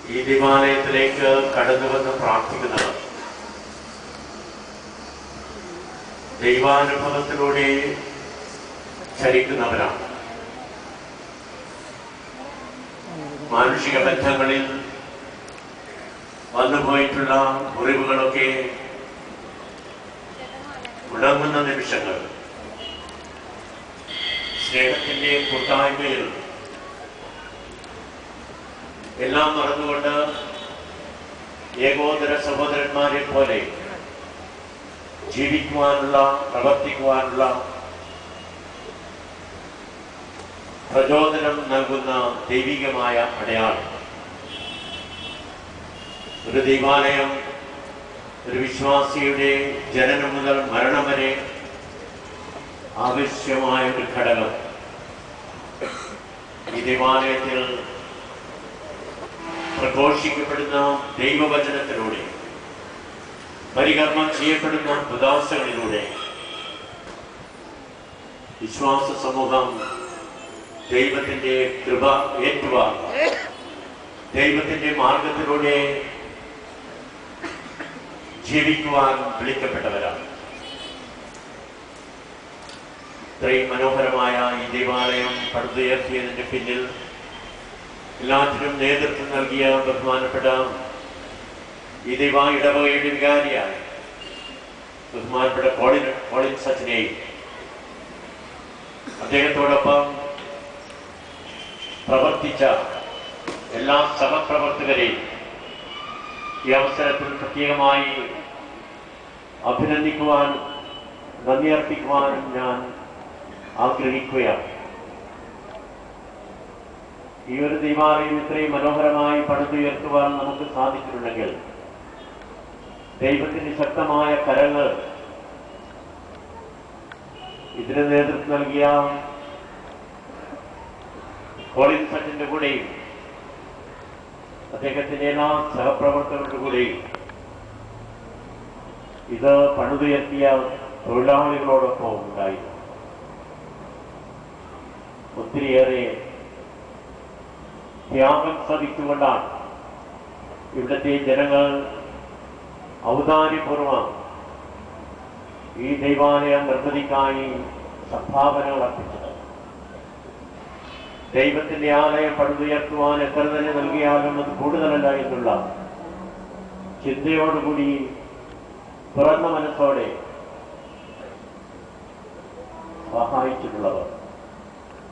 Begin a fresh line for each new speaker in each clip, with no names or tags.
ഈ ദേവാലയത്തിലേക്ക് കടന്നുവന്ന് പ്രാർത്ഥിക്കുന്നവർ ദൈവാനുഭവത്തിലൂടെ ചരിക്കുന്നവരാണ്. മാനുഷിക ബന്ധങ്ങളിൽ വന്നുപോയിട്ടുള്ള മുറിവുകളൊക്കെ ഉണങ്ങുന്ന നിമിഷങ്ങൾ സ്നേഹത്തിന്റെ കൂട്ടായ്മയിൽ എല്ലാം മറന്നുകൊണ്ട് ഏകോദര സഹോദരന്മാരെ പോലെ ജീവിക്കുവാനുള്ള, പ്രവർത്തിക്കുവാനുള്ള പ്രചോദനം നൽകുന്ന ദൈവികമായ അടയാളം. ഒരു ദൈവാലയം ഒരു വിശ്വാസിയുടെ ജനനം മുതൽ മരണം വരെ ആവശ്യമായ ഒരു ഘടകം. ഈ ദേവാലയത്തിൽ പ്രഘോഷിക്കപ്പെടുന്ന ദൈവവചനത്തിലൂടെ, പരികർമ്മം ചെയ്യപ്പെടുന്ന ഉദാസകളിലൂടെ വിശ്വാസ സമൂഹം ദൈവത്തിന്റെ കൃപ ഏറ്റുവാങ്ങുക, ദൈവത്തിന്റെ മാർഗത്തിലൂടെ ജീവിക്കുവാൻ വിളിക്കപ്പെട്ടവരാണ്. ഇത്രയും മനോഹരമായ ഈ ദേവാലയം പടുത്തുയർത്തിയതിന്റെ പിന്നിൽ എല്ലാത്തിനും നേതൃത്വം നൽകിയ ബഹുമാനപ്പെട്ട ഈ ഇടവകയുടെ വികാരിയായ ബഹുമാനപ്പെട്ട കോളിൻ സച്ചിനെയും അദ്ദേഹത്തോടൊപ്പം പ്രവർത്തിച്ച എല്ലാ സഹപ്രവർത്തകരെയും ഈ അവസരത്തിൽ പ്രത്യേകമായി അഭിനന്ദിക്കുവാനും നന്ദി അർപ്പിക്കുവാനും ഞാൻ ആഗ്രഹിക്കുകയാണ്. ഈ ഒരു ദേവാലയം ഇത്രയും മനോഹരമായി പടുത്തുയർത്തുവാൻ നമുക്ക് സാധിച്ചിട്ടുണ്ടെങ്കിൽ ദൈവത്തിന്റെ ശക്തമായ കരങ്ങൾ ഇതിന് നേതൃത്വം നൽകിയ കോളിൻ സച്ചിന്റെ കൂടെയും അദ്ദേഹത്തിന്റെ എല്ലാ സഹപ്രവർത്തകരുടെ കൂടെയും ഇത് പണിതുയർത്തിയ തൊഴിലാളികളോടൊപ്പം ഉണ്ടായിരുന്നു. ഒത്തിരിയേറെ ത്യാഗം സഹിച്ചുകൊണ്ടാണ് ഇവിടുത്തെ ജനങ്ങൾ ഔദാര്യപൂർവ്വം ഈ ദൈവാലയം നിർമ്മിതിക്കായി സംഭാവനകൾ അർപ്പിച്ചത്. ദൈവത്തിന്റെ ആലയം പടുത്തുയർത്തുവാൻ എത്ര തന്നെ നൽകിയാലും അത് കൂടുതലല്ല എന്നുള്ള ചിന്തയോടുകൂടി തുറന്ന മനസ്സോടെ സഹായിച്ചിട്ടുള്ളവർ,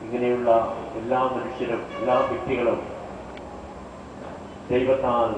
ഇങ്ങനെയുള്ള എല്ലാ മനുഷ്യരും എല്ലാ വ്യക്തികളും ദൈവത്താൽ